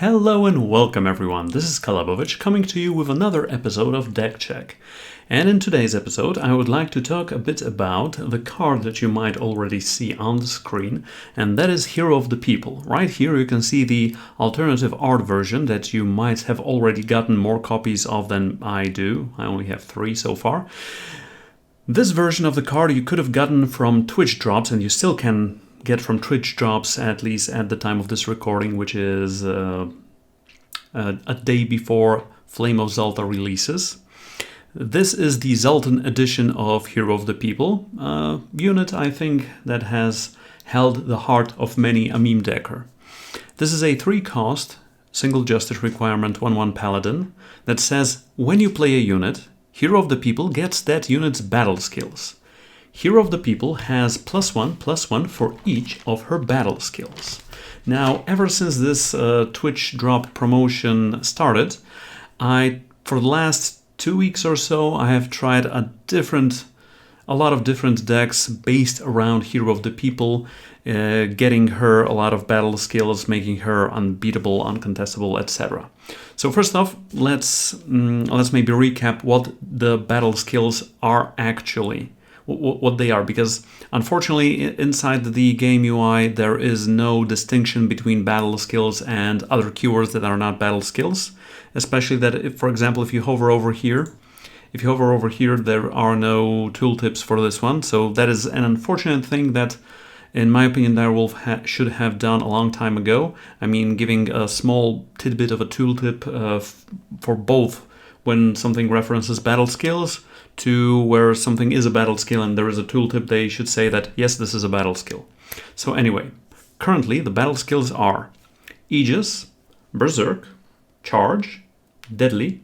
Hello and welcome everyone, this is Calebovitsch coming to you with another episode of Deck Check. And in today's episode I would like to talk a bit about the card that you might already see on the screen, and that is Hero of the People. Right here you can see the alternative art version that you might have already gotten more copies of than I do. I only have 3 so far. This version of the card you could have gotten from Twitch drops, and you still can get from Twitch drops, at least at the time of this recording, which is a day before Flame of Zalta releases. This is the Zaltan edition of Hero of the People, a unit I think that has held the heart of many a meme decker. This is a 3-cost, single justice requirement 1/1 paladin that says when you play a unit, Hero of the People gets that unit's battle skills. Hero of the People has +1/+1 for each of her battle skills. Now, ever since this Twitch drop promotion started, for the last 2 weeks or so, I have tried a lot of different decks based around Hero of the People, getting her a lot of battle skills, making her unbeatable, uncontestable, etc. So first off, let's maybe recap what the battle skills are actually. What they are, because unfortunately inside the game UI there is no distinction between battle skills and other keywords that are not battle skills, especially that if, for example, if you hover over here there are no tooltips for this one. So that is an unfortunate thing that, in my opinion, Direwolf should have done a long time ago. I mean, giving a small tidbit of a tooltip for both when something references battle skills to where something is a battle skill and there is a tooltip, they should say that, yes, this is a battle skill. So anyway, currently the battle skills are Aegis, Berserk, Charge, Deadly,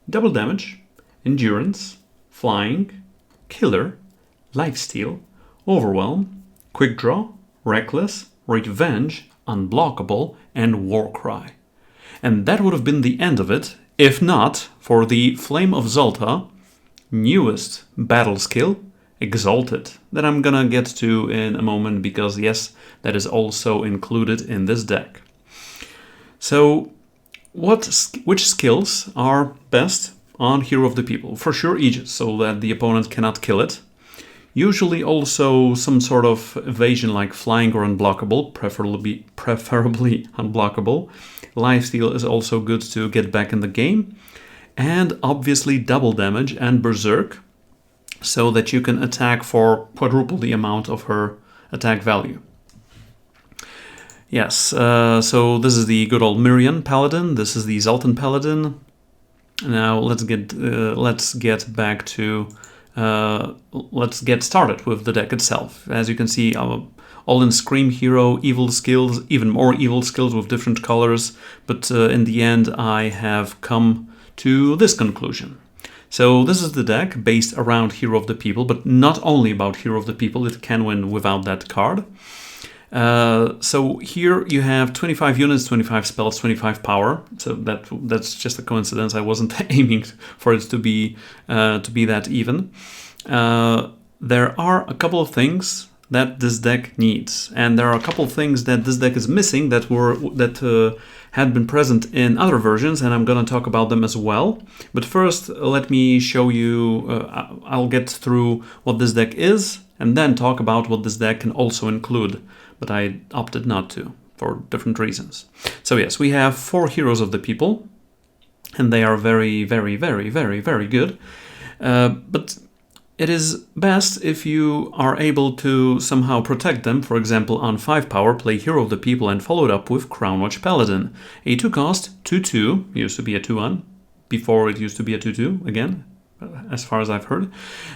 Double Damage, Endurance, Flying, Killer, Lifesteal, Overwhelm, Quick Draw, Reckless, Revenge, Unblockable, and Warcry. And that would have been the end of it, if not for the Flame of Zalta newest battle skill, Exalted, that I'm gonna get to in a moment, because yes, that is also included in this deck. So which skills are best on Hero of the People? For sure Aegis, so that the opponent cannot kill it. Usually also some sort of evasion like Flying or Unblockable, preferably Unblockable. Lifesteal is also good to get back in the game. And obviously Double Damage and Berserk, so that you can attack for quadruple the amount of her attack value. Yes, so this is the good old Mirian Paladin, this is the Zaltan Paladin. Now let's get started with the deck itself. As you can see, all in Scream Hero, evil skills, even more evil skills with different colors, but in the end I have come to this conclusion. So this is the deck based around Hero of the People, but not only about Hero of the People, it can win without that card. So here you have 25 units, 25 spells, 25 power. So that's just a coincidence. I wasn't aiming for it to be that even. There are a couple of things that this deck needs, and there are a couple of things that this deck is missing that had been present in other versions, and I'm going to talk about them as well. But first, let me show you, I'll get through what this deck is, and then talk about what this deck can also include, but I opted not to, for different reasons. So yes, we have 4 Heroes of the People, and they are very, very, very, very, very good. But it is best if you are able to somehow protect them. For example, on 5 power, play Hero of the People and follow it up with Crownwatch Paladin. A 2-cost, 2/2, used to be a 2/1, before it used to be a 2/2 again, as far as I've heard.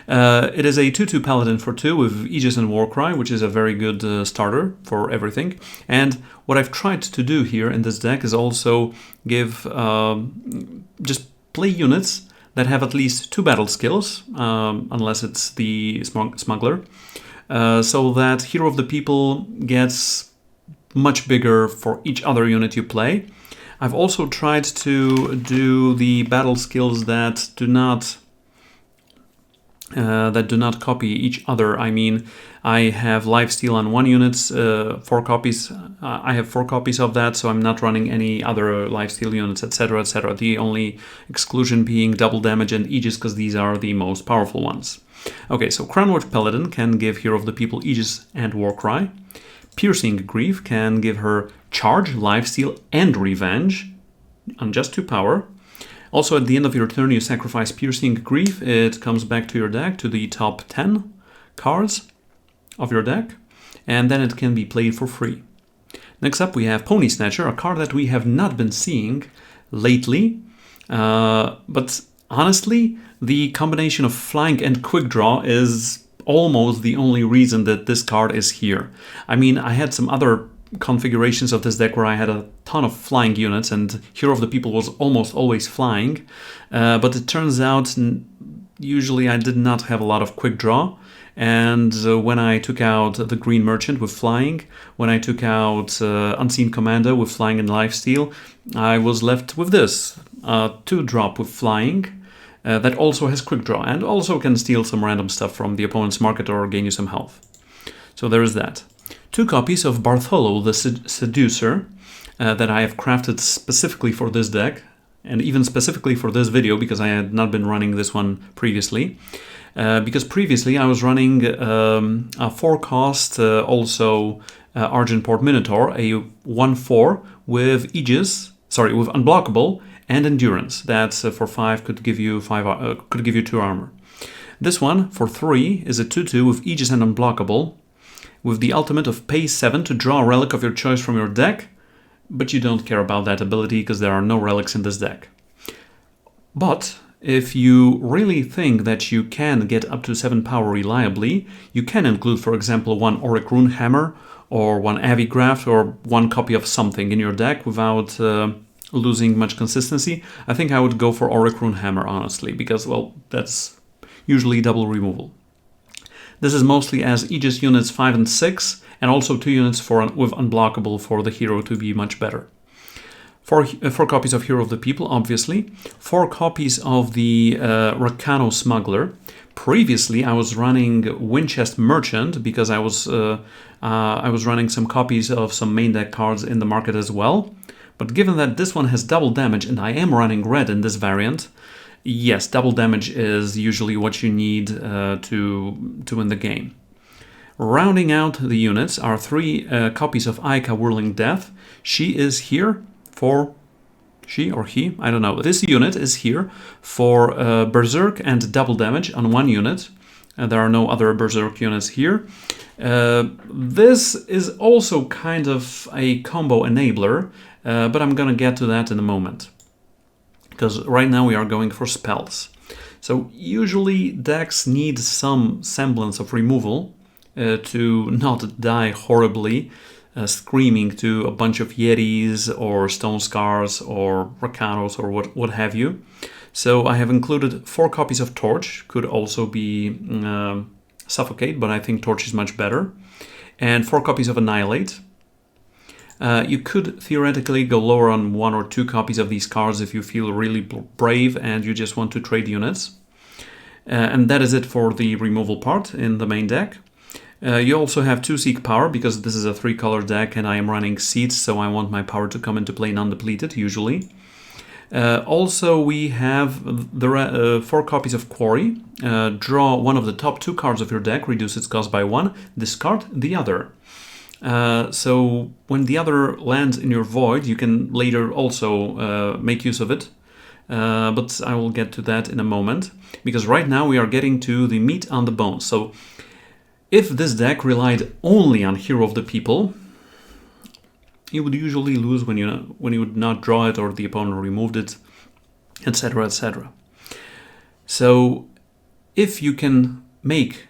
It is a 2/2 Paladin for 2 with Aegis and Warcry, which is a very good starter for everything. And what I've tried to do here in this deck is also give, just play units that have at least 2 battle skills, unless it's the Smuggler, so that Hero of the People gets much bigger for each other unit you play. I've also tried to do the battle skills that do not that do not copy each other. I mean, I have lifesteal on one unit, 4 copies. I have 4 copies of that, so I'm not running any other lifesteal units, etc., etc. The only exclusion being double damage and Aegis, because these are the most powerful ones. Okay, so Crownwatch Paladin can give Hero of the People Aegis and Warcry. Piercing Grief can give her Charge, Lifesteal, and Revenge on just 2 power. Also, at the end of your turn, you sacrifice Piercing Grief. It comes back to your deck, to the top 10 cards of your deck, and then it can be played for free. Next up, we have Pony Snatcher, a card that we have not been seeing lately, but honestly, the combination of flying and quick draw is almost the only reason that this card is here. I mean, I had some other configurations of this deck where I had a ton of flying units and Hero of the People was almost always flying, but it turns out usually I did not have a lot of quick draw, and when I took out the Green Merchant with flying, when I took out Unseen Commando with flying and lifesteal, I was left with this 2-drop with flying that also has quick draw and also can steal some random stuff from the opponent's market or gain you some health. So there is that. 2 copies of Bartholo the Seducer that I have crafted specifically for this deck, and even specifically for this video because I had not been running this one previously. Because previously I was running a 4-cost also Argentport Minotaur, a 1/4 with Aegis, with Unblockable and Endurance. That for 5 could give you 2 armor. This one for 3 is a 2/2 with Aegis and Unblockable, with the ultimate of pay 7 to draw a relic of your choice from your deck, but you don't care about that ability because there are no relics in this deck. But if you really think that you can get up to 7 power reliably, you can include, for example, 1 Auric Rune Hammer or 1 Avigraft or 1 copy of something in your deck without losing much consistency. I think I would go for Auric Rune Hammer, honestly, because, well, that's usually double removal. This is mostly as Aegis units 5 and 6, and also 2 units with Unblockable for the hero to be much better. 4 copies of Hero of the People, obviously. 4 copies of the Rakano Smuggler. Previously, I was running Winchest Merchant because I was running some copies of some main deck cards in the market as well. But given that this one has double damage and I am running red in this variant, yes, double damage is usually what you need to win the game. Rounding out the units are 3 copies of Aika Whirling Death. She is here for... she or he? I don't know. This unit is here for Berserk and double damage on 1 unit. There are no other Berserk units here. This is also kind of a combo enabler, but I'm gonna get to that in a moment, because right now we are going for spells. So usually decks need some semblance of removal to not die horribly, screaming to a bunch of Yetis or Stone Scars or Rakanos or what have you. So I have included 4 copies of Torch, could also be Suffocate, but I think Torch is much better, and 4 copies of Annihilate. You could theoretically go lower on 1 or 2 copies of these cards if you feel really brave and you just want to trade units. And that is it for the removal part in the main deck. You also have 2 Seek Power because this is a 3-color deck and I am running Seeds, so I want my power to come into play non-depleted usually. Also, we have the 4 copies of Quarry. Draw one of the top 2 cards of your deck, reduce its cost by 1, discard the other. So when the other lands in your void, you can later also make use of it. But I will get to that in a moment, because right now we are getting to the meat on the bones. So if this deck relied only on Hero of the People, you would usually lose when you would not draw it or the opponent removed it, etc., etc. So if you can make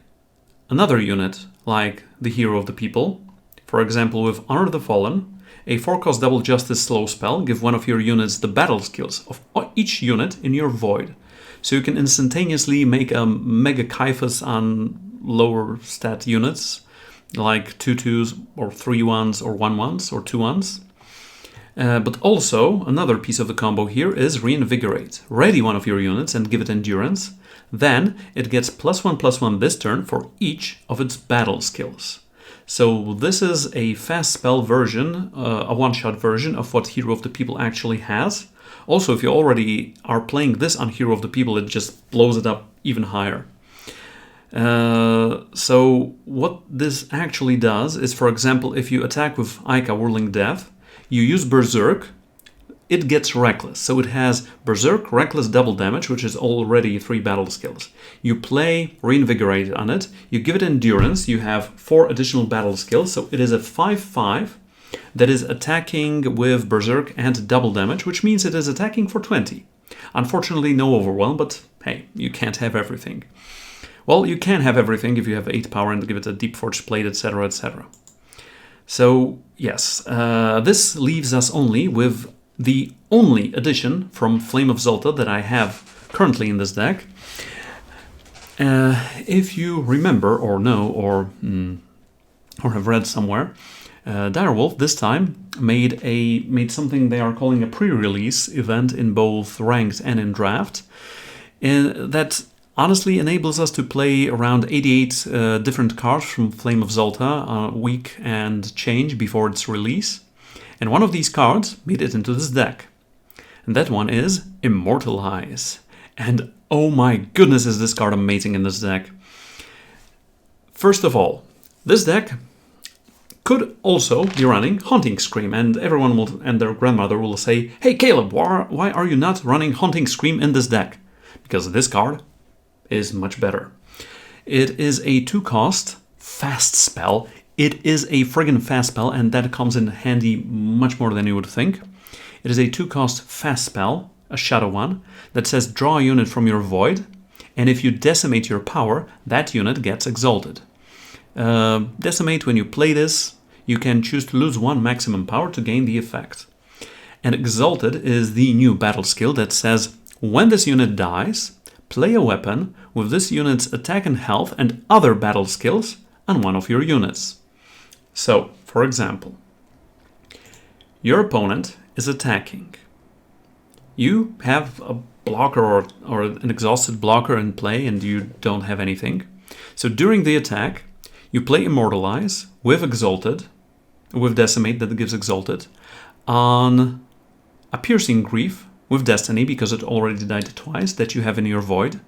another unit like the Hero of the People, for example with Honor the Fallen, a 4-cost double justice slow spell, give one of your units the battle skills of each unit in your void. So you can instantaneously make a Mega Caiaphas on lower stat units, like 2/2s or 3/1s or 1/1s or 2/1s. But also, another piece of the combo here is Reinvigorate. Ready one of your units and give it Endurance. Then it gets +1/+1 this turn for each of its battle skills. So this is a fast spell version, a one-shot version of what Hero of the People actually has. Also, if you already are playing this on Hero of the People, it just blows it up even higher. So what this actually does is, for example, if you attack with Aika Whirling Death, you use Berserk, it gets Reckless. So it has Berserk, Reckless, double damage, which is already 3 battle skills. You play Reinvigorate on it, you give it Endurance, you have 4 additional battle skills, so it is a 5/5 that is attacking with Berserk and double damage, which means it is attacking for 20. Unfortunately, no Overwhelm, but hey, you can't have everything. Well, you can have everything if you have 8 power and give it a Deep Forged Plate, etc., etc. So, yes, this leaves us only with the only addition from Flame of Zolta that I have currently in this deck. If you remember or know or have read somewhere, Direwolf this time made something they are calling a pre-release event in both ranked and in draft, that honestly enables us to play around 88 different cards from Flame of Zolta a week and change before its release. And one of these cards made it into this deck. And that one is Immortalize. And oh my goodness, is this card amazing in this deck. First of all, this deck could also be running Haunting Scream, and everyone will, and their grandmother will say, "Hey Caleb, why are you not running Haunting Scream in this deck?" Because this card is much better. It is a 2-cost fast spell. It is a friggin' fast spell, and that comes in handy much more than you would think. It is a 2-cost fast spell, a shadow one, that says draw a unit from your void, and if you decimate your power, that unit gets exalted. Decimate, when you play this, you can choose to lose 1 maximum power to gain the effect. And Exalted is the new battle skill that says when this unit dies, play a weapon with this unit's attack and health and other battle skills on one of your units. So, for example, your opponent is attacking. You have a blocker or an exhausted blocker in play and you don't have anything. So during the attack, you play Immortalize with Exalted, with Decimate that gives Exalted, on a Piercing Grief with Destiny, because it already died twice, that you have in your void.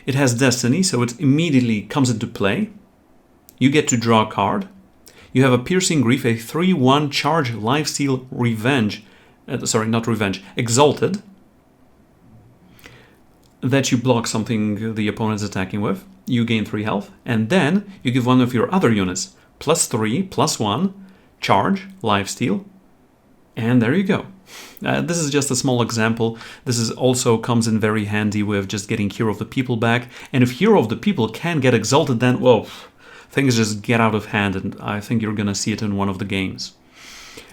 It has Destiny, so it immediately comes into play. You get to draw a card. You have a Piercing Grief, a 3/1 charge lifesteal Revenge, Exalted, that you block something the opponent's attacking with. You gain 3 health, and then you give one of your other units +3/+1 charge lifesteal, and there you go. This is just a small example. This is also comes in very handy with just getting Hero of the People back, and if Hero of the People can get Exalted, then whoa, things just get out of hand, and I think you're gonna see it in one of the games.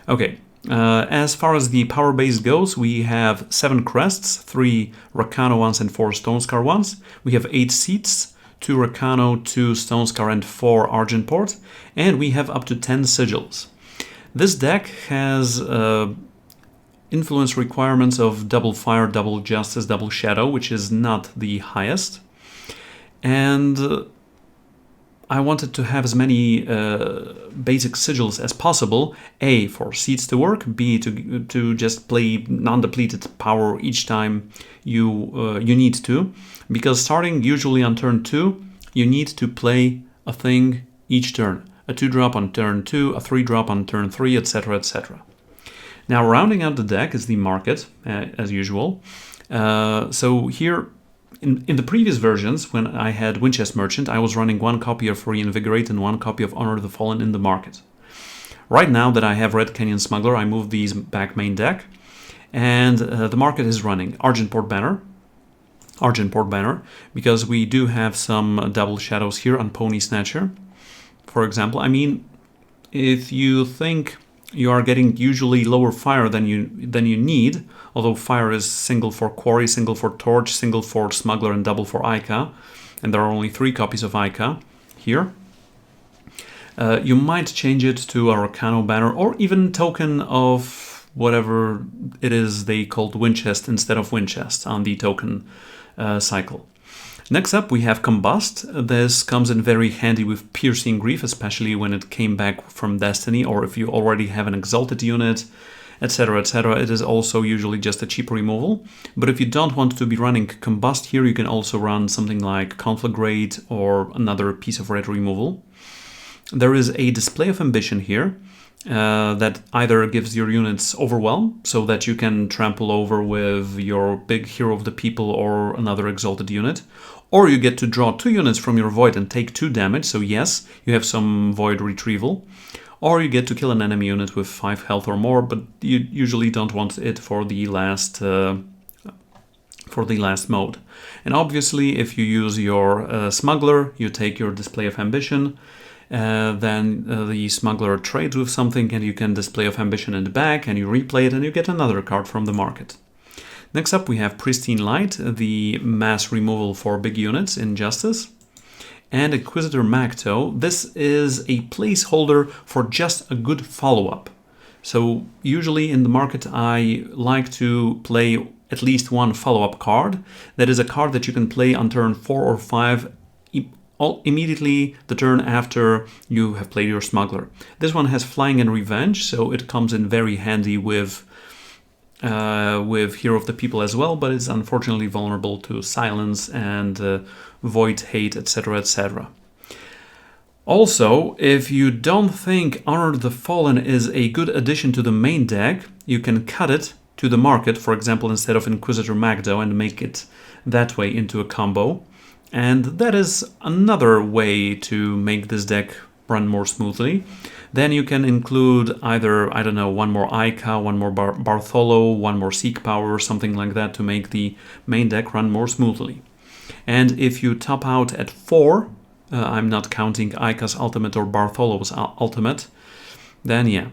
Okay, as far as the power base goes, we have 7 crests, 3 Rakano ones and 4 Stonescar ones. We have 8 seats, 2 Rakano, 2 Stonescar and 4 Argentport, and we have up to 10 sigils. This deck has influence requirements of double fire, double justice, double shadow, which is not the highest. And I wanted to have as many basic sigils as possible. A, for seats to work. B, to just play non-depleted power each time you need to. Because starting usually on turn 2, you need to play a thing each turn. A 2-drop on turn 2, a 3-drop on turn 3, etc., etc. Now, rounding out the deck is the market, as usual. So here, in the previous versions, when I had Winchest Merchant, I was running 1 copy of Reinvigorate and 1 copy of Honor the Fallen in the market. Right now that I have Red Canyon Smuggler, I moved these back main deck, and the market is running Argentport Banner, because we do have some double shadows here on Pony Snatcher. For example, I mean, if you think you are getting usually lower fire than you need, although fire is single for Quarry, single for Torch, single for Smuggler, and double for Ica, and there are only 3 copies of Ica here. You might change it to a Rakano banner, or even token of whatever it is they called Winchest instead of Winchest on the token cycle. Next up we have Combust. This comes in very handy with Piercing Grief, especially when it came back from Destiny, or if you already have an Exalted unit, etc, etc. It is also usually just a cheap removal. But if you don't want to be running Combust here, you can also run something like Conflagrate or another piece of red removal. There is a Display of Ambition here that either gives your units Overwhelm, so that you can trample over with your big Hero of the People or another Exalted unit, or you get to draw 2 units from your Void and take 2 damage, so yes, you have some Void retrieval, or you get to kill an enemy unit with 5 health or more, but you usually don't want it for the last mode. And obviously, if you use your Smuggler, you take your Display of Ambition. Then the Smuggler trades with something and you can Display of Ambition in the back and you replay it and you get another card from the market. Next up we have Pristine Light, the mass removal for big units in Justice. And Inquisitor Macto, this is a placeholder for just a good follow-up. So usually in the market I like to play at least one follow-up card. That is a card that you can play on turn 4 or 5 immediately the turn after you have played your Smuggler. This one has Flying and Revenge, so it comes in very handy with Hero of the People as well, but it's unfortunately vulnerable to Silence and Void Hate, etc, etc. Also, if you don't think Honor the Fallen is a good addition to the main deck, you can cut it to the market, for example, instead of Inquisitor Magdo, and make it that way into a combo. And that is another way to make this deck run more smoothly. Then you can include either, I don't know, one more Ica, one more Bartholo, one more Seek Power, or something like that to make the main deck run more smoothly. And if you top out at 4, I'm not counting Ica's ultimate or Bartholo's ultimate, then yeah,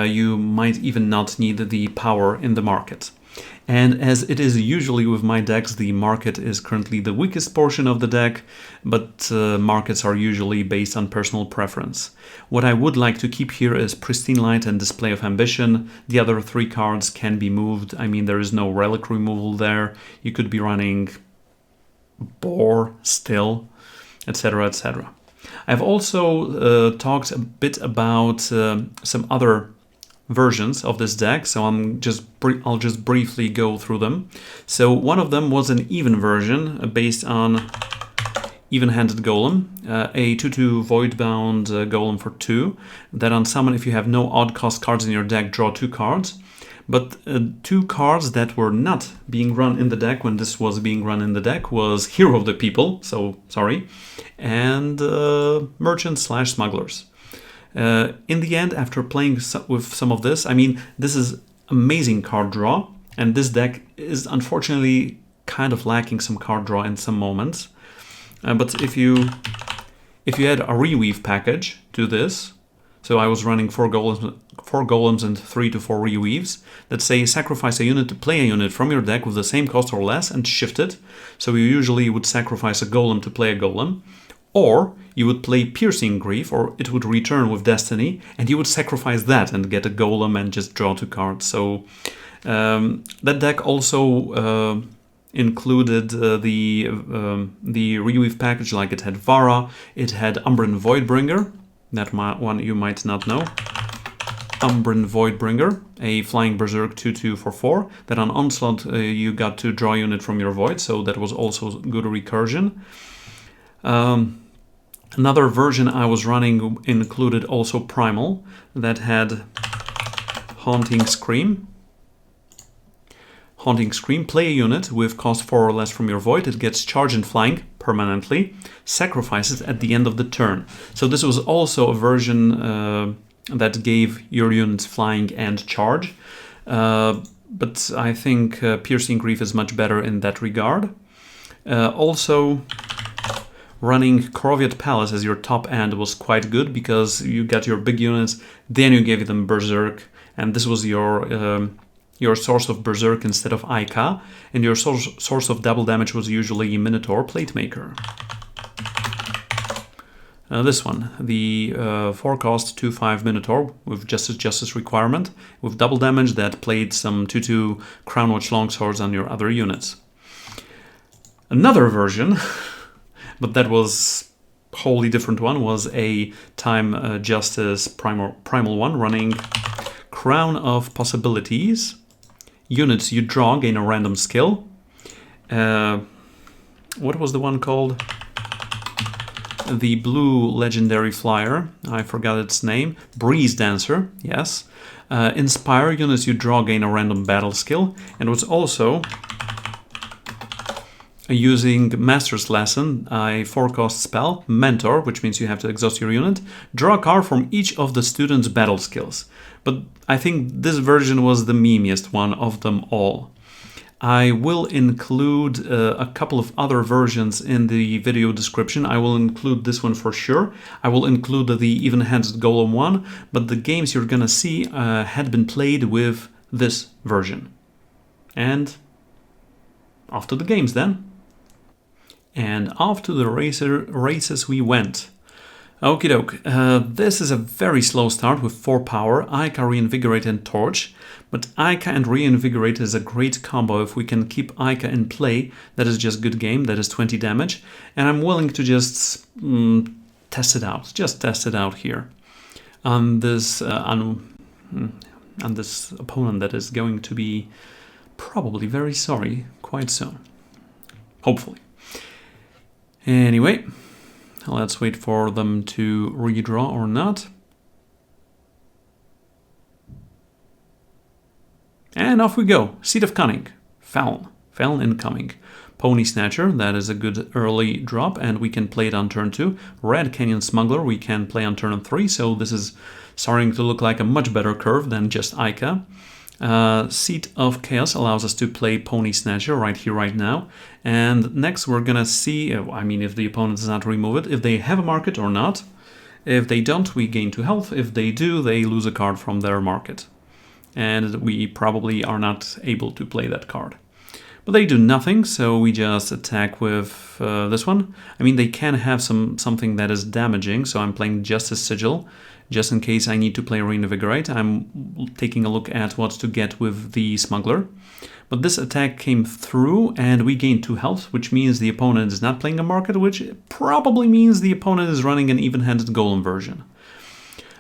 you might even not need the power in the market. And as it is usually with my decks, the market is currently the weakest portion of the deck, but markets are usually based on personal preference. What I would like to keep here is Pristine Light and Display of Ambition. The other 3 cards can be moved. I mean, there is no relic removal there. You could be running Boar still, etc, etc. I've also talked a bit about some other versions of this deck, so I'll just briefly go through them. So one of them was an even version based on Even-Handed Golem, a 2/2 Voidbound Golem for 2, that on summon, if you have no odd cost cards in your deck, draw 2 cards. But 2 cards that were not being run in the deck when this was being run in the deck was Hero of the People, so sorry, and Merchants/Smugglers. In the end, after playing with some of this, I mean, this is amazing card draw, and this deck is unfortunately kind of lacking some card draw in some moments. But if you add a Reweave package to this, so I was running 4 golems and 3 to 4 Reweaves that say sacrifice a unit to play a unit from your deck with the same cost or less and shift it. So you usually would sacrifice a golem to play a golem. Or you would play Piercing Grief, or it would return with Destiny, and you would sacrifice that and get a golem and just draw 2 cards. So that deck also included the Reweave package, like it had Vara, it had Umbran Voidbringer, that one you might not know. Umbran Voidbringer, a Flying Berserk 2/2 for 4, that on Onslaught you got to draw a unit from your Void, so that was also good recursion. Another version I was running included also Primal, that had Haunting Scream. Haunting Scream, play a unit with cost 4 or less from your Void, it gets charge and flying permanently, sacrifice it at the end of the turn. So this was also a version that gave your units flying and charge, but I think Piercing Grief is much better in that regard. Also, running Koroviat Palace as your top end was quite good, because you got your big units, then you gave them Berserk, and this was your source of Berserk instead of Ica, and your source of double damage was usually Minotaur Platemaker. This one, the 4-cost 2/5 Minotaur with Justice requirement, with double damage that played some 2/2 Crownwatch Longswords on your other units. Another version, but that was wholly different one, was a Time Justice primal one running Crown of Possibilities. Units you draw gain a random skill. What was the one called? The blue legendary flyer. I forgot its name. Breeze Dancer, yes. Inspire, units you draw gain a random battle skill. And it was also using Master's Lesson, a 4-cost spell, Mentor, which means you have to exhaust your unit. Draw a card from each of the student's battle skills. But I think this version was the memeiest one of them all. I will include a couple of other versions in the video description. I will include this one for sure. I will include the even-handed golem one, but the games you're gonna see had been played with this version. And off to the games then. And off to the races we went. Okie doke, this is a very slow start with 4 power, Ica, Reinvigorate and Torch. But Ica and Reinvigorate is a great combo if we can keep Ica in play. That is just good game, that is 20 damage. And I'm willing to just test it out, here. On this opponent that is going to be probably very sorry quite soon. Hopefully. Anyway, let's wait for them to redraw or not. And off we go. Seat of Cunning. Feln incoming. Pony Snatcher, that is a good early drop, and we can play it on turn 2. Red Canyon Smuggler, we can play on turn 3, so this is starting to look like a much better curve than just Ica. Seat of Chaos allows us to play Pony Snatcher right here, right now. And next we're gonna see, if the opponent does not remove it, if they have a market or not. If they don't, we gain 2 health. If they do, they lose a card from their market. And we probably are not able to play that card. But they do nothing, so we just attack with this one. They can have something that is damaging, so I'm playing Justice Sigil. Just in case I need to play Reinvigorate, I'm taking a look at what to get with the Smuggler. But this attack came through, and we gained 2 health, which means the opponent is not playing a market, which probably means the opponent is running an even-handed golem version.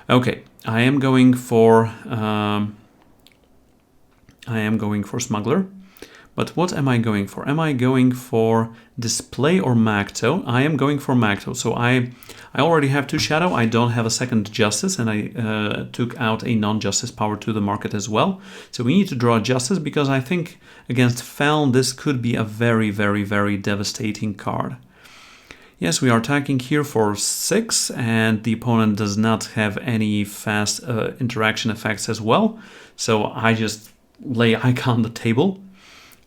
Okay, I am going for Smuggler. But what am I going for? Am I going for Display or Macto? I am going for Macto. So I already have 2 Shadow. I don't have a second Justice, and I took out a non-Justice power to the market as well. So we need to draw Justice, because I think against Feln this could be a very, very, very devastating card. Yes, we are attacking here for 6, and the opponent does not have any fast interaction effects as well. So I just lay Ica on the table.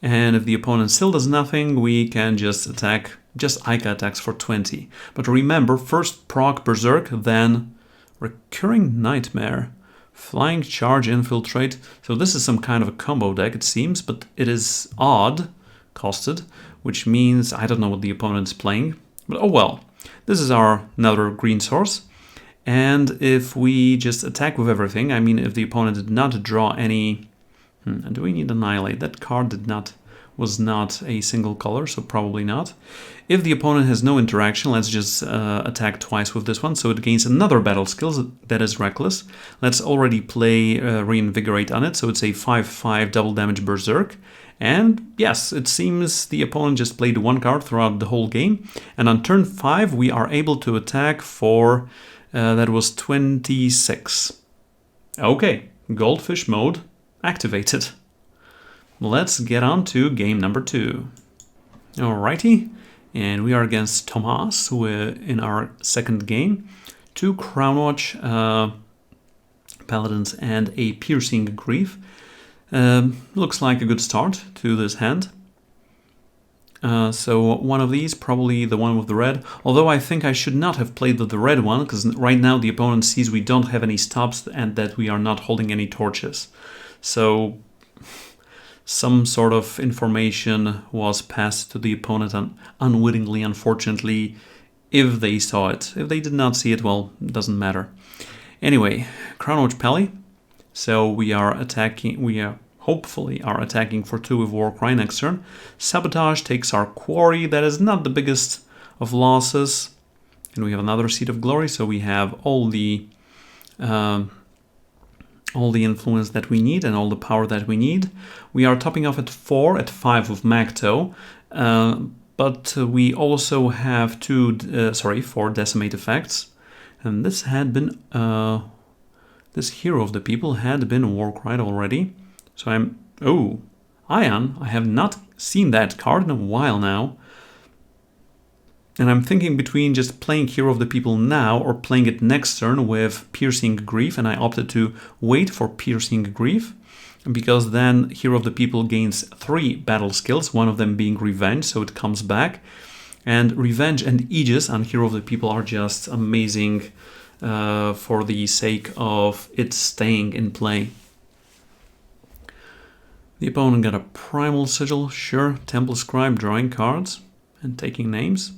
And if the opponent still does nothing, we can just attack, just Ica attacks for 20. But remember, first proc Berserk, then Recurring Nightmare, Flying Charge, Infiltrate. So this is some kind of a combo deck, it seems, but it is odd costed, which means I don't know what the opponent is playing. But oh well, this is our another green source. And if we just attack with everything, if the opponent did not draw any... do we need Annihilate? That card was not a single color, so probably not. If the opponent has no interaction, let's just attack twice with this one, so it gains another battle skill that is Reckless. Let's already play Reinvigorate on it, so it's a 5/5 double damage Berserk. And yes, it seems the opponent just played 1 card throughout the whole game. And on turn 5, we are able to attack for, that was 26. Okay, Goldfish mode activated. Let's get on to game number 2. Alrighty, and we are against Tomas, who in our second game. 2 Crownwatch Paladins and a Piercing Grief. Looks like a good start to this hand. So one of these, probably the one with the red. Although I think I should not have played the red one, because right now the opponent sees we don't have any stops and that we are not holding any torches. So some sort of information was passed to the opponent unwittingly, unfortunately, if they saw it. If they did not see it, well, it doesn't matter. Anyway, Crownwatch Pally. So we are attacking, we are hopefully are attacking for 2 with Warcry next turn. Sabotage takes our quarry. That is not the biggest of losses. And we have another Seat of Glory, so we have all the influence that we need and all the power that we need. We are topping off at 4, at 5 with MacLeod, but we also have 4 Decimate effects. And this had been, this Hero of the People had been Warcry already. So Ion, I have not seen that card in a while now. And I'm thinking between just playing Hero of the People now or playing it next turn with Piercing Grief, and I opted to wait for Piercing Grief because then Hero of the People gains 3 battle skills, one of them being Revenge, so it comes back. And Revenge and Aegis on Hero of the People are just amazing for the sake of it staying in play. The opponent got a Primal Sigil, sure, Temple Scribe, drawing cards and taking names.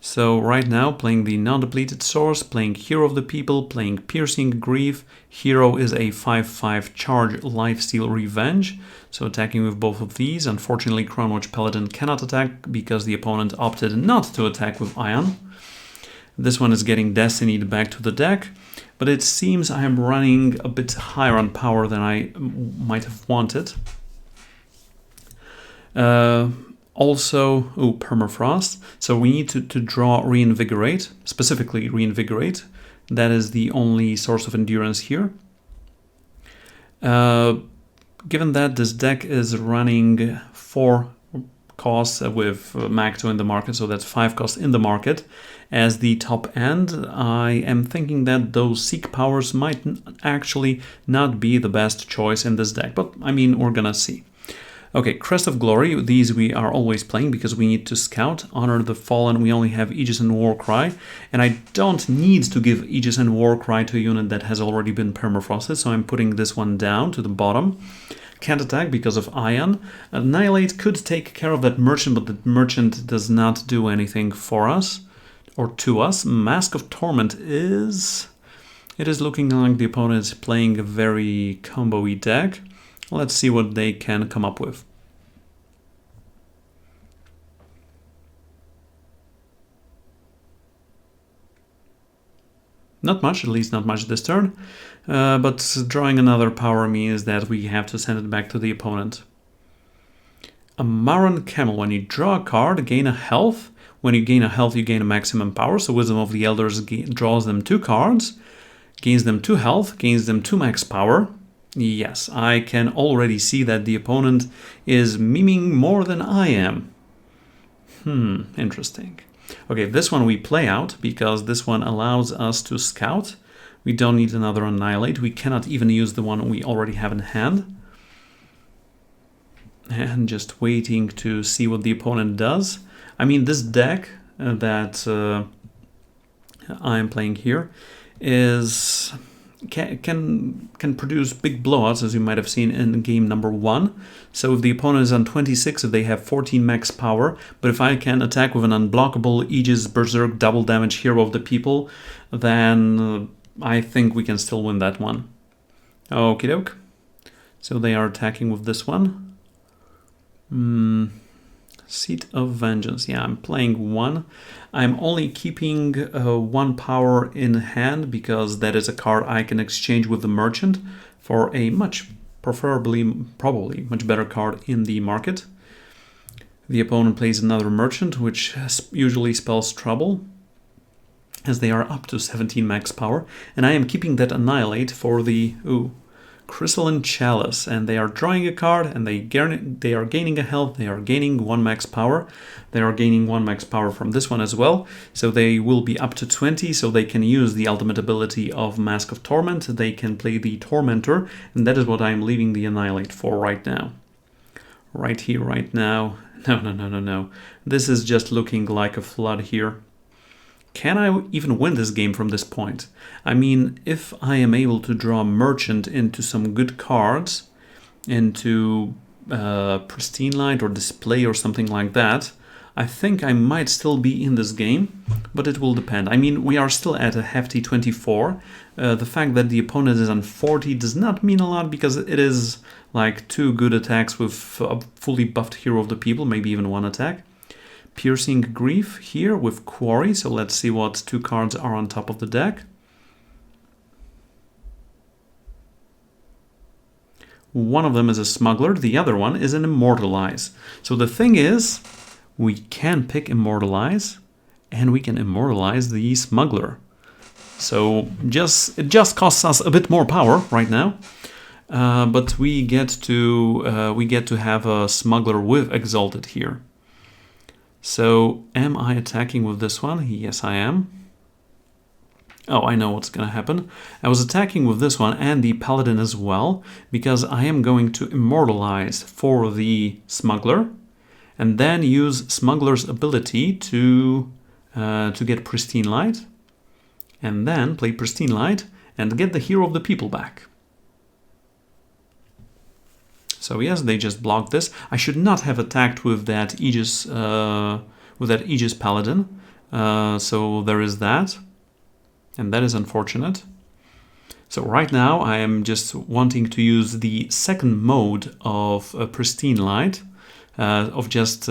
So right now, playing the non-depleted Source, playing Hero of the People, playing Piercing Grief. Hero is a 5/5 charge Lifesteal Revenge, so attacking with both of these. Unfortunately, Crownwatch Paladin cannot attack because the opponent opted not to attack with Ion. This one is getting Destinied back to the deck, but it seems I am running a bit higher on power than I might have wanted. Also, Permafrost. So we need to draw Reinvigorate, specifically Reinvigorate. That is the only source of endurance here. Given that this deck is running 4 costs with MacLeod in the market, so that's 5 costs in the market as the top end, I am thinking that those Seek powers might actually not be the best choice in this deck, but I mean, we're gonna see. Okay, Crest of Glory, these we are always playing because we need to scout. Honor the Fallen, we only have Aegis and Warcry, and I don't need to give Aegis and Warcry to a unit that has already been permafrosted, so I'm putting this one down to the bottom. Can't attack because of Ion. Annihilate could take care of that Merchant, but the Merchant does not do anything for us, or to us. Mask of Torment is... It is looking like the opponent is playing a very combo-y deck. Let's see what they can come up with. Not much, at least not much this turn, but drawing another power means that we have to send it back to the opponent. A Maron Camel, when you draw a card, gain a health. When you gain a health, you gain a maximum power, so Wisdom of the Elders draws them 2 cards, gains them 2 health, gains them 2 max power. Yes, I can already see that the opponent is memeing more than I am. Interesting. Okay, this one we play out because this one allows us to scout. We don't need another Annihilate. We cannot even use the one we already have in hand. And just waiting to see what the opponent does. I mean, this deck that I'm playing here is... Can produce big blowouts, as you might have seen in game number 1. So if the opponent is on 26, if they have 14 max power, but if I can attack with an unblockable Aegis Berserk double damage Hero of the People, then I think we can still win that one. Okie doke. So they are attacking with this one. Seat of Vengeance. Yeah, I'm playing 1. I'm only keeping 1 power in hand because that is a card I can exchange with the Merchant for a probably much better card in the market. The opponent plays another Merchant, which usually spells trouble, as they are up to 17 max power, and I am keeping that Annihilate for the Crystalline Chalice, and they are drawing a card, and they are gaining a health, they are gaining 1 max power, they are gaining 1 max power from this one as well, so they will be up to 20, so they can use the ultimate ability of Mask of Torment, they can play the Tormentor, and that is what I am leaving the Annihilate for right now. Right here, right now. No. This is just looking like a flood here. Can I even win this game from this point? I mean, if I am able to draw Merchant into some good cards, into Pristine Light or Display or something like that, I think I might still be in this game. but it will depend. I mean, we are still at a hefty 24. The fact that the opponent is on 40 does not mean a lot, because it is like 2 good attacks with a fully buffed Hero of the People, maybe even 1 attack. Piercing Grief here with Quarry, so let's see what 2 cards are on top of the deck. One of them is a Smuggler, the other one is an Immortalize. So the thing is, we can pick Immortalize, and we can Immortalize the Smuggler. So it just costs us a bit more power right now, but we get to have a Smuggler with Exalted here. So am I attacking with this one? Yes, I am. Oh, I know what's going to happen. I was attacking with this one and the Paladin as well, because I am going to Immortalize for the Smuggler, and then use Smuggler's ability to get Pristine Light, and then play Pristine Light and get the Hero of the People back. So yes, they just blocked this. I should not have attacked with that Aegis Paladin. So there is that. And that is unfortunate. So right now I am just wanting to use the second mode of Pristine Light, of just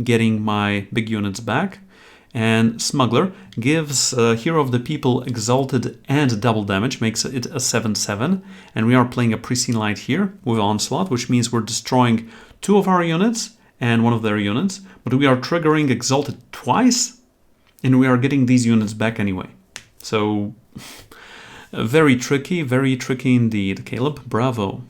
getting my big units back. And Smuggler gives Hero of the People Exalted and double damage, makes it a 7/7. And we are playing a Pristine Light here with Onslaught, which means we're destroying 2 of our units and 1 of their units. But we are triggering Exalted twice, and we are getting these units back anyway. So, very tricky indeed, Caleb. Bravo.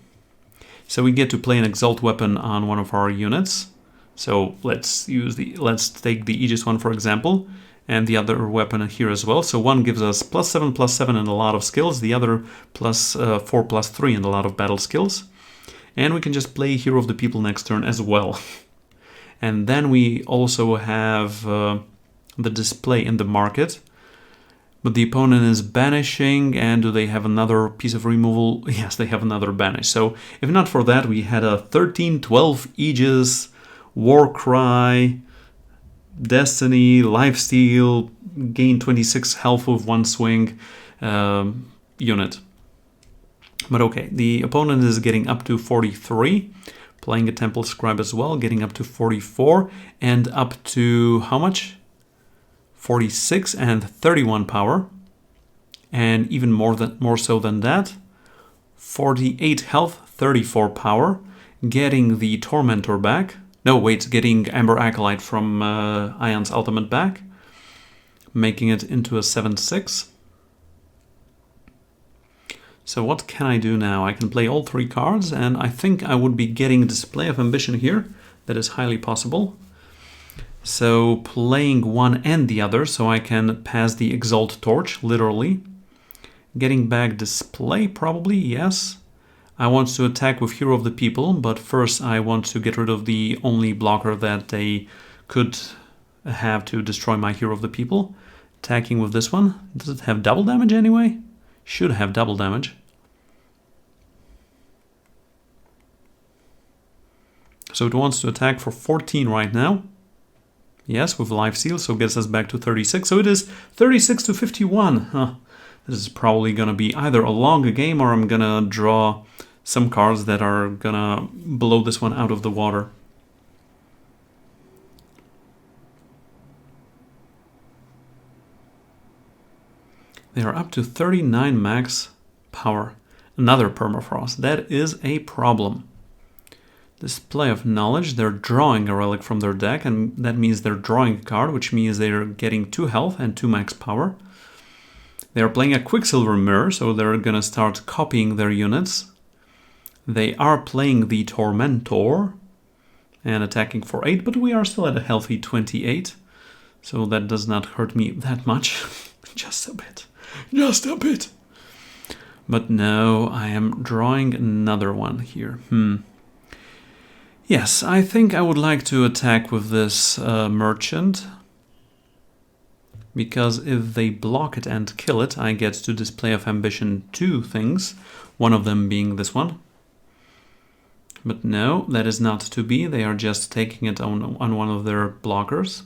So we get to play an Exalt weapon on one of our units. So let's take the Aegis one, for example, and the other weapon here as well. So one gives us +7/+7 and a lot of skills, the other +4/+3 and a lot of battle skills. And we can just play Hero of the People next turn as well. And then we also have the display in the market. But the opponent is banishing, and do they have another piece of removal? Yes, they have another banish. So if not for that, we had a 13/12 Aegis, Warcry, Destiny, Lifesteal, gain 26 health with 1 swing unit. But okay, the opponent is getting up to 43, playing a Temple Scribe as well, getting up to 44, and up to how much? 46 and 31 power, and even more so than that, 48 health, 34 power, getting the Tormentor back. No, wait, getting Amber Acolyte from Ion's ultimate back, making it into a 7/6. So what can I do now? I can play all 3 cards, and I think I would be getting Display of Ambition here. That is highly possible. So playing one and the other, so I can pass the Exalt Torch, literally. Getting back Display, probably, yes. I want to attack with Hero of the People, but first I want to get rid of the only blocker that they could have to destroy my Hero of the People. Attacking with this one. Does it have double damage anyway? Should have double damage. So it wants to attack for 14 right now. Yes, with Life Seal, so gets us back to 36. So it is 36-51. Huh. This is probably going to be either a long game, or I'm going to draw some cards that are going to blow this one out of the water. They are up to 39 max power. Another Permafrost. That is a problem. Display of Knowledge, they're drawing a relic from their deck, and that means they're drawing a card, which means they're getting 2 health and 2 max power. They're playing a Quicksilver Mirror, so they're gonna start copying their units. They are playing the Tormentor and attacking for 8, but we are still at a healthy 28, so that does not hurt me that much. Just a bit. Just a bit. But no, I am drawing another one here. Yes, I think I would like to attack with this Merchant, because if they block it and kill it, I get to Display of Ambition 2 things, one of them being this one. But no, that is not to be. They are just taking it on one of their blockers.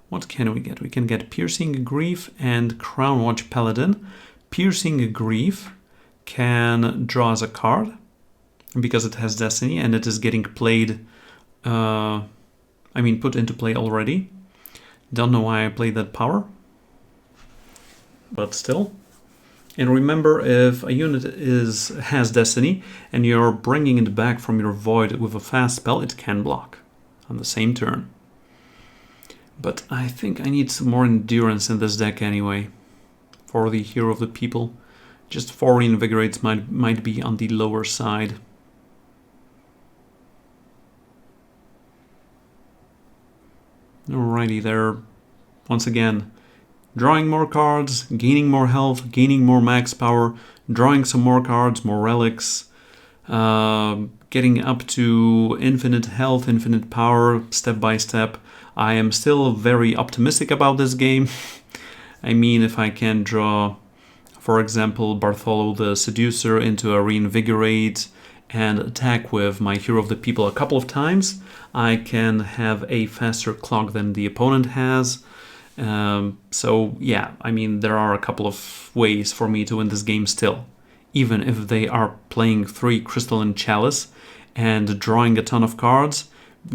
What can we get? We can get Piercing Grief and Crown Watch Paladin. Piercing Grief can draw as a card because it has Destiny and it is getting played, put into play already. Don't know why I played that power, but still. And remember, if a unit has Destiny and you're bringing it back from your void with a fast spell, it can block on the same turn. But I think I need some more endurance in this deck anyway for the Hero of the People. Just 4 Reinvigorates might be on the lower side. Alrighty, there. Once again, drawing more cards, gaining more health, gaining more max power, drawing some more cards, more relics, getting up to infinite health, infinite power, step by step. I am still very optimistic about this game. I mean, if I can draw, for example, Bartholo the Seducer into a Reinvigorate and attack with my Hero of the People a couple of times, I can have a faster clock than the opponent has. So yeah, I mean, there are a couple of ways for me to win this game still. Even if they are playing 3 Crystalline Chalice and drawing a ton of cards,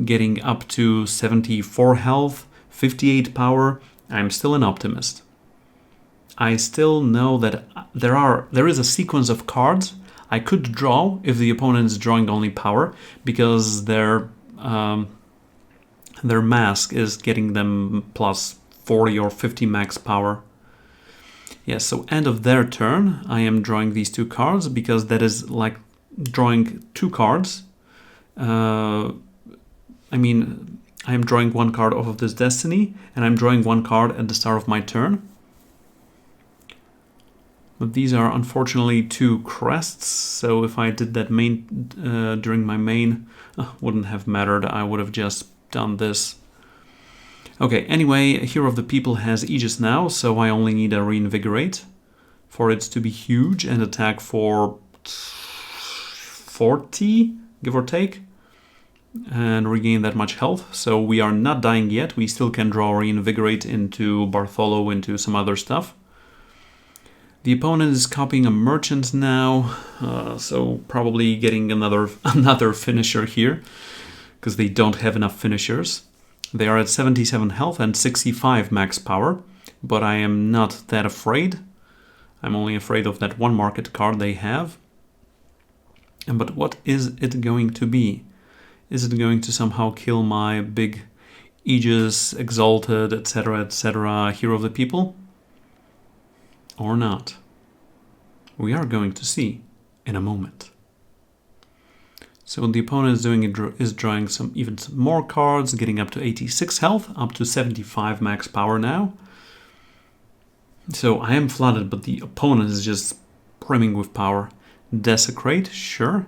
getting up to 74 health, 58 power, I'm still an optimist. I still know that there is a sequence of cards I could draw if the opponent is drawing only power, because their mask is getting them plus 40 or 50 max power. Yes, so end of their turn, I am drawing these 2 cards, because that is like drawing 2 cards. I am drawing 1 card off of this Destiny, and I'm drawing 1 card at the start of my turn. But these are unfortunately 2 crests, so if I did that during my main, wouldn't have mattered. I would have just done this. Okay, anyway, Hero of the People has Aegis now, so I only need a Reinvigorate for it to be huge and attack for 40, give or take, and regain that much health. So we are not dying yet. We still can draw Reinvigorate into Bartholo, into some other stuff. The opponent is copying a Merchant now, so probably getting another finisher here, because they don't have enough finishers. They are at 77 health and 65 max power, but I am not that afraid. I'm only afraid of that 1 market card they have. But what is it going to be? Is it going to somehow kill my big Aegis, Exalted, etc., Hero of the People? Or not? We are going to see in a moment. So what the opponent is doing is drawing some more cards, getting up to 86 health, up to 75 max power now. So I am flooded, but the opponent is just brimming with power. Desecrate, sure.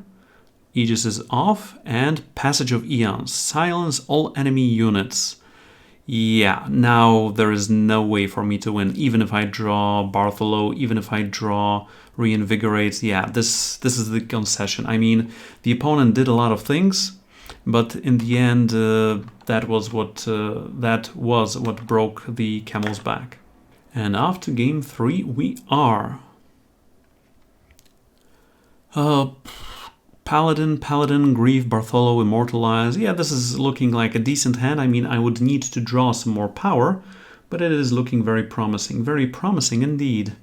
Aegis is off, and Passage of Eons. Silence all enemy units. Yeah, now there is no way for me to win. Even if I draw Bartholo, even if I draw Reinvigorate, yeah, this is the concession. I mean, the opponent did a lot of things, but in the end, that was what broke the camel's back. And off to game 3 we are. Paladin, Grief, Bartholo, Immortalize. Yeah, this is looking like a decent hand. I mean, I would need to draw some more power, but it is looking very promising. Very promising indeed.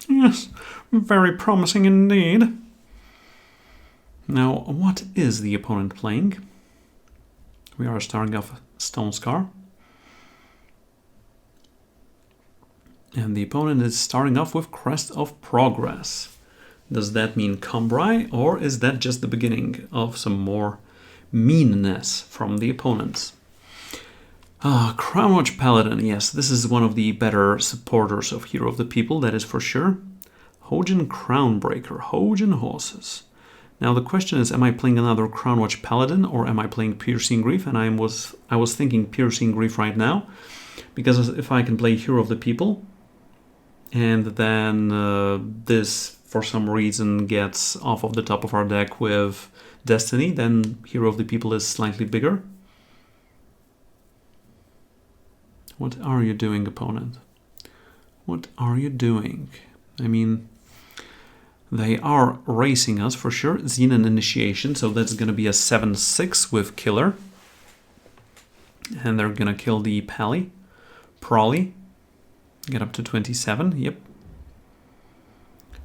Yes, very promising indeed. Now, what is the opponent playing? We are starting off Stone Scar. And the opponent is starting off with Crest of Progress. Does that mean Cambrai, or is that just the beginning of some more meanness from the opponents? Crown Watch Paladin, yes, this is one of the better supporters of Hero of the People, that is for sure. Hojin Crownbreaker, Hojin Horses. Now the question is, am I playing another Crown Watch Paladin, or am I playing Piercing Grief? And I was thinking Piercing Grief right now, because if I can play Hero of the People, and then this for some reason gets off of the top of our deck with Destiny, then Hero of the People is slightly bigger. What are you doing, opponent? What are you doing? I mean, they are racing us for sure. Xenon Initiation, so that's going to be a 7-6 with Killer. And they're going to kill the Pally. Prolly. Get up to 27, yep.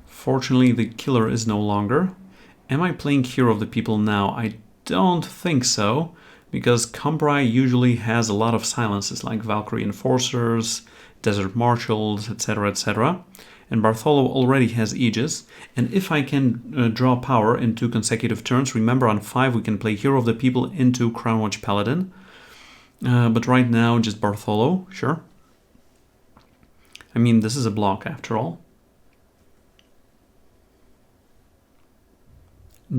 Fortunately, the Killer is no longer. Am I playing Hero of the People now? I don't think so, because Cambrai usually has a lot of silences, like Valkyrie Enforcers, Desert Marshals, etc., etc. And Bartholo already has Aegis. And if I can draw power in 2 consecutive turns, remember on 5 we can play Hero of the People into Crownwatch Paladin. But right now, just Bartholo, sure. I mean, this is a block after all.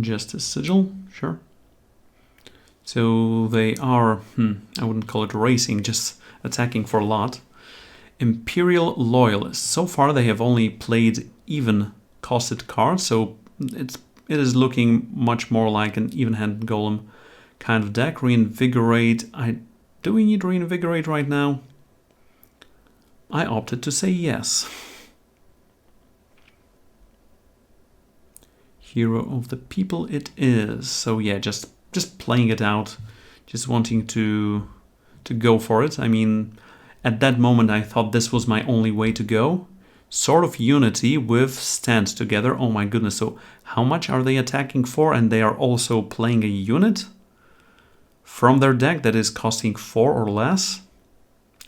Justice Sigil, sure. So they are, I wouldn't call it racing, just attacking for a lot. Imperial Loyalists. So far they have only played even costed cards, so it is looking much more like an even-handed golem kind of deck. Reinvigorate. Do we need Reinvigorate right now? I opted to say yes. Hero of the People it is. So yeah, just playing it out, just wanting to go for it. I mean, at that moment I thought this was my only way to go. Sword of Unity with Stand Together. Oh my goodness, so how much are they attacking for? And they are also playing a unit from their deck that is costing 4 or less.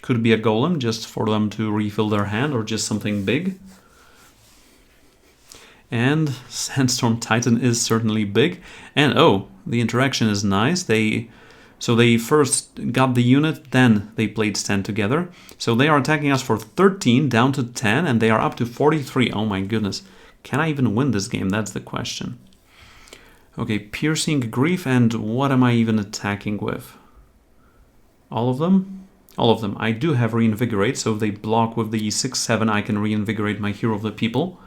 Could be a golem just for them to refill their hand, or just something big. And Sandstorm Titan is certainly big. And oh, the interaction is nice. So they first got the unit, then they played Stand Together. So they are attacking us for 13 down to 10, and they are up to 43. Oh my goodness. Can I even win this game? That's the question. Okay, Piercing Grief, and what am I even attacking with? All of them? All of them. I do have Reinvigorate, so if they block with the 6-7, I can Reinvigorate my Hero of the People.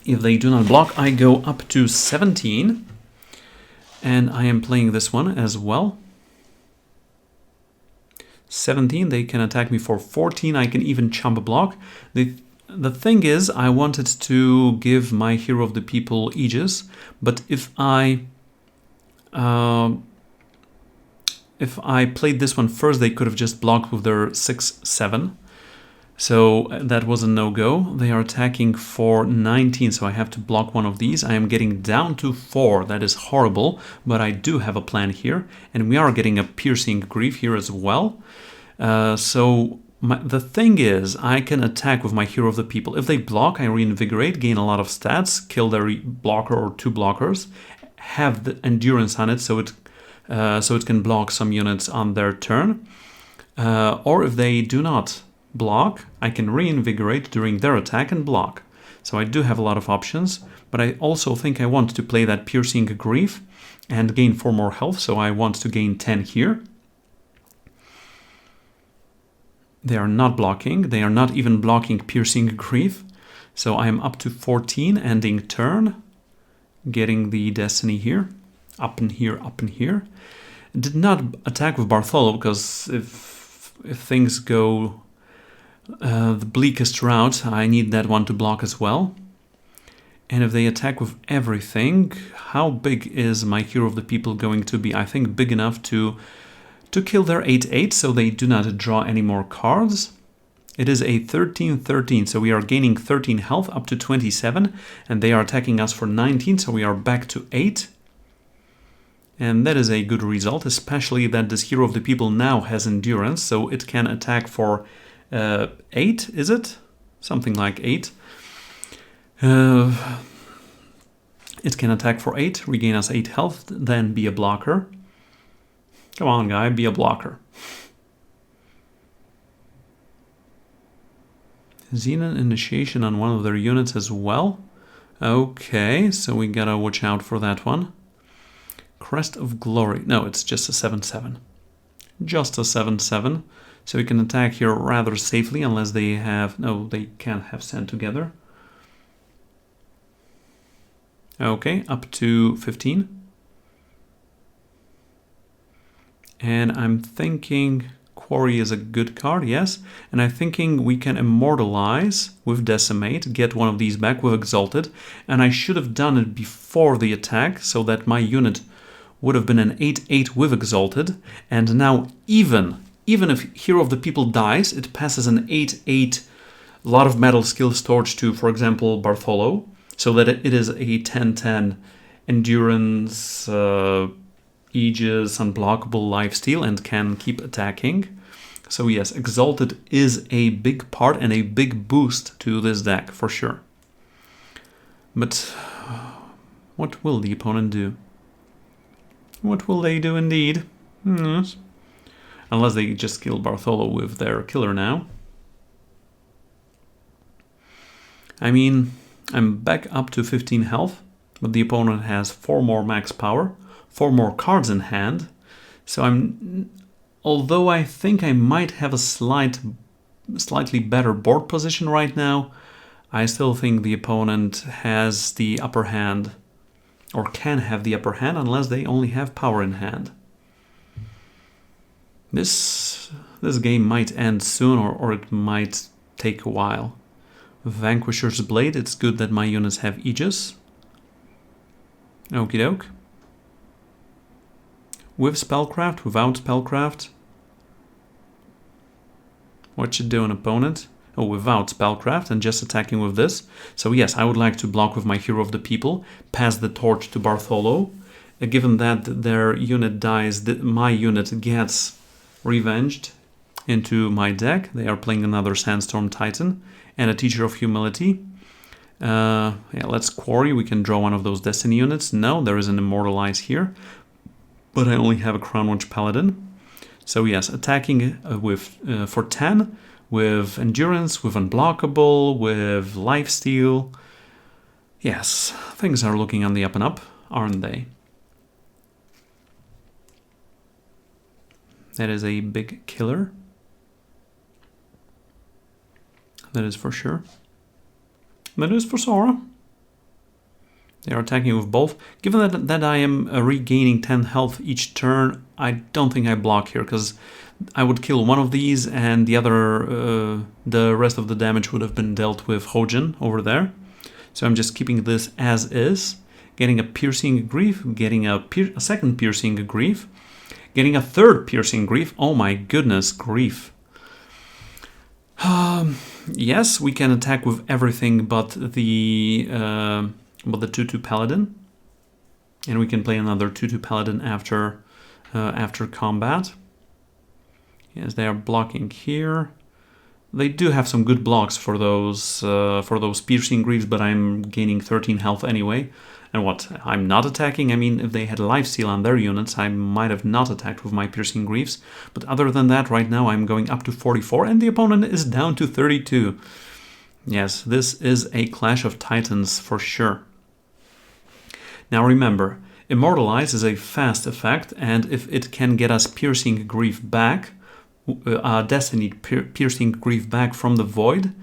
If they do not block, I go up to 17. And I am playing this one as well. 17, they can attack me for 14. I can even chump a block. The thing is, I wanted to give my Hero of the People Aegis, but if I played this one first, they could have just blocked with their 6-7. So that was a no-go. They are attacking for 19, so I have to block one of these. I am getting down to 4. That is horrible, but I do have a plan here. And we are getting a Piercing Grief here as well. The thing is, I can attack with my Hero of the People. If they block, I Reinvigorate, gain a lot of stats, kill their blocker or 2 blockers, have the Endurance on it so it can block some units on their turn. Or if they do not block, I can Reinvigorate during their attack and block. So I do have a lot of options, but I also think I want to play that Piercing Grief and gain 4 more health, so I want to gain 10 here. They are not blocking, they are not even blocking Piercing Grief, so I am up to 14, ending turn, getting the Destiny here, up and here, up and here. Did not attack with Bartholo, because if things go the bleakest route, I need that one to block as well. And if they attack with everything, how big is my Hero of the People going to be? I think big enough to kill their 8-8, so they do not draw any more cards. It is a 13-13, so we are gaining 13 health up to 27, and they are attacking us for 19, so we are back to 8. And that is a good result, especially that this Hero of the People now has Endurance, so it can attack for 8, is it? Something like 8. It can attack for 8, regain us 8 health, then be a blocker. Come on, guy, be a blocker. Xenon Initiation on one of their units as well. Okay, so we gotta watch out for that one. Crest of Glory. No, it's just a 7-7. Just a 7-7. So we can attack here rather safely unless they have... No, they can't have Stand Together. Okay, up to 15. And I'm thinking Quarry is a good card, yes. And I'm thinking we can Immortalize with Decimate, get one of these back with Exalted. And I should have done it before the attack, so that my unit would have been an 8/8 with Exalted. And now even if Hero of the People dies, it passes an 8/8 lot of metal skills torch to, for example, Bartholo. So that it is a 10/10 endurance, Aegis, unblockable lifesteal, and can keep attacking. So yes, Exalted is a big part and a big boost to this deck, for sure. But what will the opponent do? What will they do indeed? Yes. Unless they just kill Bartholo with their killer now. I mean, I'm back up to 15 health, but the opponent has 4 more max power, 4 more cards in hand. So although I think I might have a slightly better board position right now, I still think the opponent has the upper hand, or can have the upper hand, unless they only have power in hand. This game might end soon, or it might take a while. Vanquisher's Blade, it's good that my units have Aegis. Okie doke. With Spellcraft, without Spellcraft. What you doing, opponent? Oh, without Spellcraft and just attacking with this. So yes, I would like to block with my Hero of the People, pass the torch to Bartholo. Given that their unit dies, my unit gets revenged into my deck. They are playing another Sandstorm Titan and a Teacher of Humility. Yeah, let's Quarry. We can draw one of those Destiny units. No, there is an Immortalize here. But I only have a Crownwatch Paladin. So yes, attacking with for 10, with Endurance, with Unblockable, with Lifesteal. Yes, things are looking on the up and up, aren't they? That is a big killer. That is for sure. That is for Sora. They are attacking with both. Given that I am regaining 10 health each turn, I don't think I block here, because I would kill one of these and the rest of the damage would have been dealt with Hojin over there. So I'm just keeping this as is. Getting a Piercing Grief, getting a second Piercing Grief, getting a third Piercing Grief. Oh my goodness, grief. Yes, we can attack with everything but the 2/2 Paladin, and we can play another 2/2 Paladin after combat. Yes, they are blocking here. They do have some good blocks for those Piercing Griefs, but I'm gaining 13 health anyway. And what? I'm not attacking? I mean, if they had Lifesteal on their units, I might have not attacked with my Piercing Griefs. But other than that, right now I'm going up to 44, and the opponent is down to 32. Yes, this is a Clash of Titans for sure. Now remember, Immortalize is a fast effect, and if it can get us Piercing Grief back, Destiny Piercing Grief back from the Void,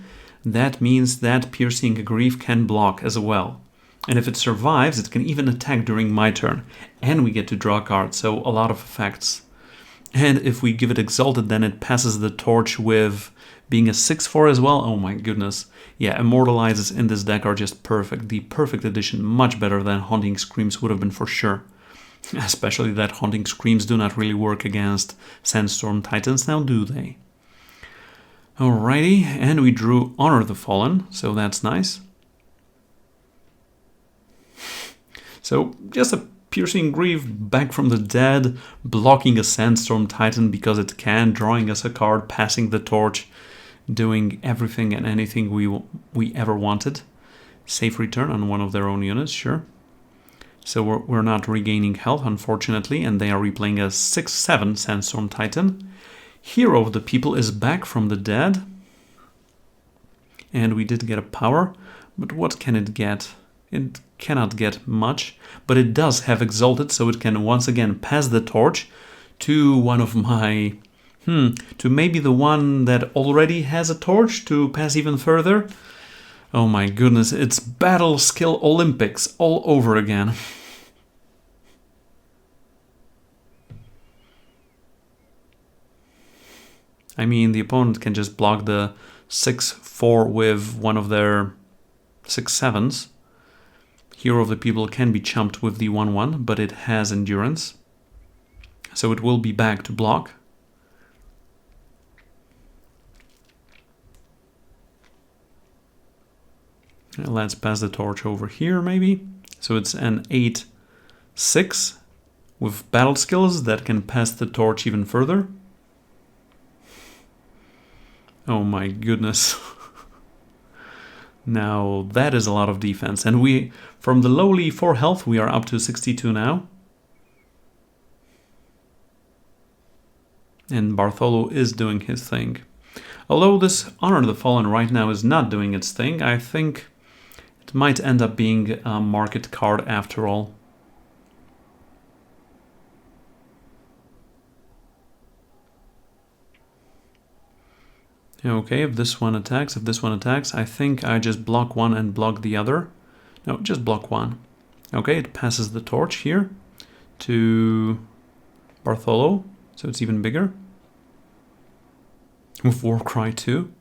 that means that Piercing Grief can block as well. And if it survives, it can even attack during my turn. And we get to draw cards, so a lot of effects. And if we give it Exalted, then it passes the torch with being a 6/4 as well. Oh my goodness. Yeah, Immortalizes in this deck are just perfect. The perfect addition, much better than Haunting Screams would have been for sure. Especially that Haunting Screams do not really work against Sandstorm Titans now, do they? Alrighty, and we drew Honor the Fallen, so that's nice. So just a Piercing Grief back from the dead, blocking a Sandstorm Titan because it can, drawing us a card, passing the torch, doing everything and anything we ever wanted. Safe return on one of their own units, sure. So we're not regaining health, unfortunately, and they are replaying a 6/7 Sandstorm Titan. Hero of the People is back from the dead. And we did get a power, but what can it get? It cannot get much, but it does have Exalted, so it can once again pass the torch to one of my... to maybe the one that already has a torch to pass even further. Oh my goodness, it's Battle Skill Olympics all over again. I mean, the opponent can just block the 6-4 with one of their 6-7s. Hero of the People can be chumped with the 1-1, but it has endurance. So it will be back to block. Let's pass the torch over here, maybe. So it's an 8-6 with battle skills that can pass the torch even further. Oh my goodness. Now that is a lot of defense. And we, from the lowly 4 health, we are up to 62 now. And Bartholo is doing his thing. Although this Honor the Fallen right now is not doing its thing, I think it might end up being a market card after all. Okay, if this one attacks, I think I just block one and block the other. No, just block one. Okay, it passes the torch here to Bartholo, so it's even bigger. With Warcry too.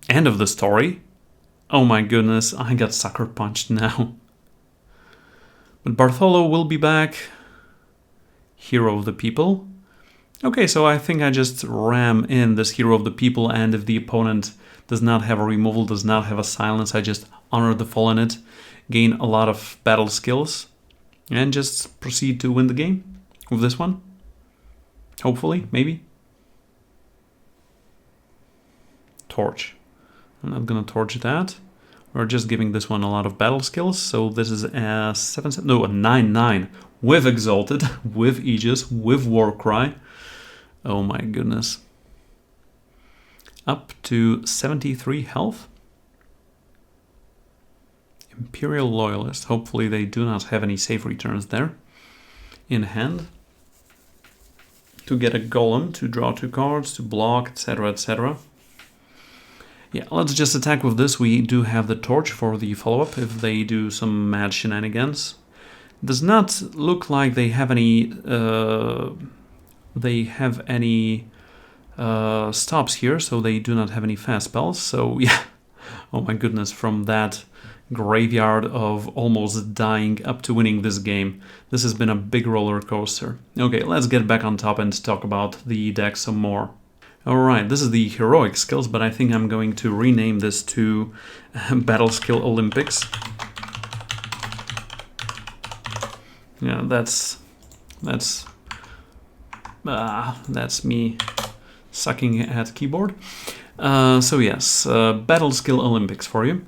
End of the story. Oh my goodness, I got sucker punched now. But Bartholo will be back. Hero of the People. Okay, so I think I just ram in this Hero of the People, and if the opponent does not have a removal, does not have a silence, I just Honor the Fallen it, gain a lot of battle skills, and just proceed to win the game with this one. Hopefully, maybe. Torch. I'm not gonna torch that. We're just giving this one a lot of battle skills, so this is a 9-9 with Exalted, with Aegis, with Warcry. Oh my goodness. Up to 73 health. Imperial Loyalist. Hopefully they do not have any safe returns there in hand. To get a Golem, to draw 2 cards, to block, etc, etc. Yeah, let's just attack with this. We do have the torch for the follow-up if they do some mad shenanigans. Does not look like they have any stops here, so they do not have any fast spells. So yeah, oh my goodness, from that graveyard of almost dying up to winning this game, this has been a big roller coaster. Okay, let's get back on top and talk about the deck some more. Alright, this is the heroic skills, but I think I'm going to rename this to Battle Skill Olympics. Yeah, that's me sucking at keyboard. So yes, Battle Skill Olympics for you.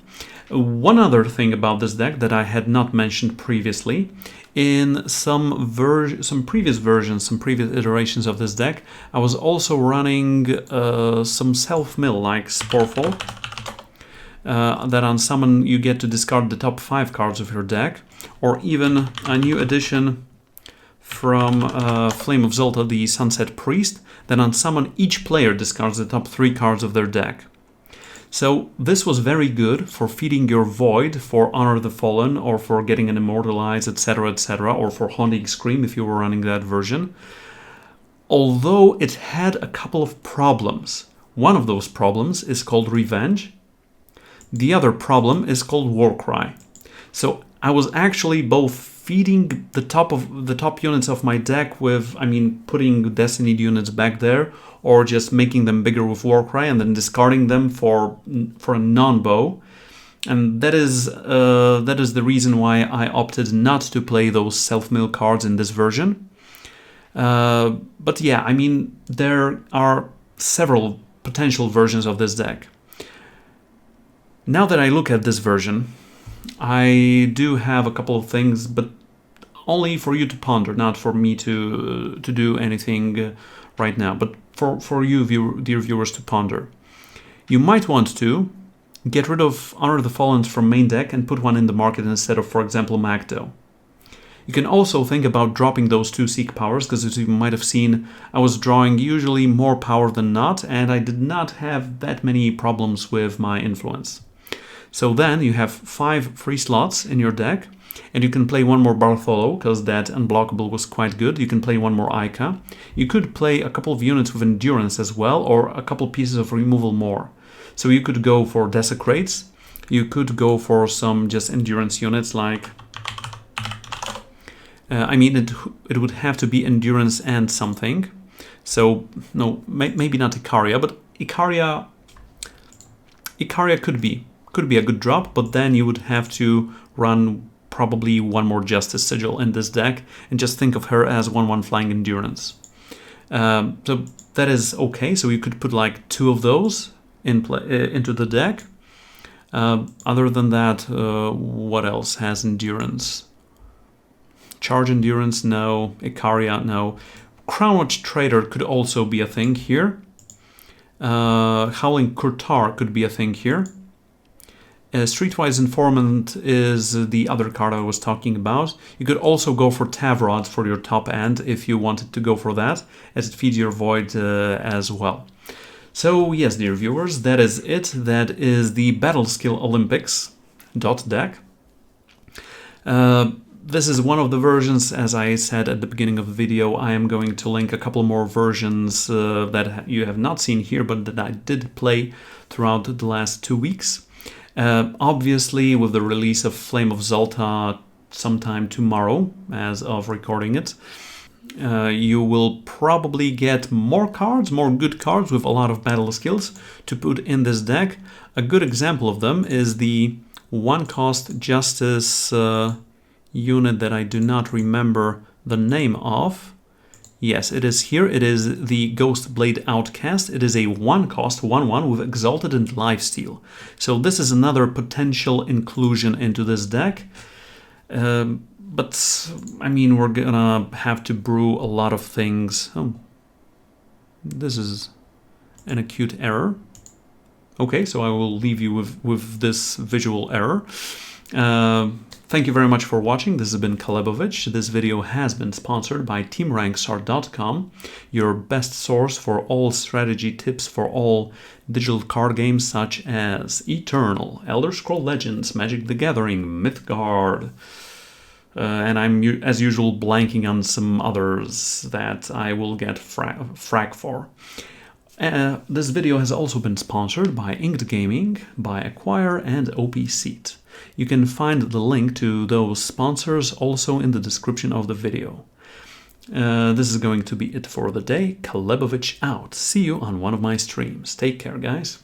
One other thing about this deck that I had not mentioned previously, in some previous versions, some previous iterations of this deck, I was also running some self-mill like Sporefall, that on summon you get to discard the top 5 cards of your deck, or even a new addition from Flame of Zolta, the Sunset Priest, that on summon each player discards the top 3 cards of their deck. So this was very good for feeding your Void, for Honor the Fallen, or for getting an Immortalize, etc, etc, or for Haunting Scream if you were running that version. Although it had a couple of problems. One of those problems is called Revenge. The other problem is called Warcry. So I was actually both feeding the top units of my deck with, putting Destinied units back there, or just making them bigger with Warcry and then discarding them for a non-bow. And that is the reason why I opted not to play those self-mill cards in this version. But yeah, there are several potential versions of this deck. Now that I look at this version, I do have a couple of things, but only for you to ponder, not for me to do anything right now, but for you, dear viewers, to ponder. You might want to get rid of Honor the Fallen from main deck and put one in the market instead of, for example, Magdo. You can also think about dropping those 2 Seek powers, because as you might have seen, I was drawing usually more power than not, and I did not have that many problems with my influence. So then you have 5 free slots in your deck, and you can play one more Bartholo, because that unblockable was quite good. You can play one more Ica. You could play a couple of units with endurance as well, or a couple pieces of removal more. So you could go for Desecrates. You could go for some just endurance units like... I mean, it would have to be endurance and something. So, no, maybe not Icaria, but Icaria could be a good drop, but then you would have to run probably one more Justice Sigil in this deck, and just think of her as 1/1 flying endurance. So that is okay. So you could put like 2 of those into the deck. Other than that, what else has endurance? Charge endurance, no. Icaria, no. Crownwatch Trader could also be a thing here. Howling Kurtar could be a thing here. Streetwise Informant is the other card I was talking about. You could also go for Tavrod for your top end if you wanted to go for that, as it feeds your Void as well. So yes, dear viewers, that is it. That is the Battle Skill Olympics deck. This is one of the versions. As I said at the beginning of the video, I am going to link a couple more versions that you have not seen here, but that I did play throughout the last 2 weeks. Obviously, with the release of Flame of Zolta sometime tomorrow, as of recording it, you will probably get more cards, more good cards with a lot of battle skills to put in this deck. A good example of them is the 1-cost Justice unit that I do not remember the name of. Yes, it is here. It is the Ghost Blade Outcast. It is a 1-cost 1/1 with Exalted and Lifesteal. So this is another potential inclusion into this deck. But, I mean, we're gonna have to brew a lot of things. Oh, this is an acute error. Okay, so I will leave you with this visual error. Thank you very much for watching. This has been Calebovitsch. This video has been sponsored by TeamRankstar.com, your best source for all strategy tips for all digital card games such as Eternal, Elder Scrolls Legends, Magic the Gathering, Mythgard, and I'm, as usual, blanking on some others that I will get frag for. This video has also been sponsored by Inked Gaming, by Acquire, and OP Seat. You can find the link to those sponsors also in the description of the video. This is going to be it for the day. Calebovitsch out. See you on one of my streams. Take care, guys.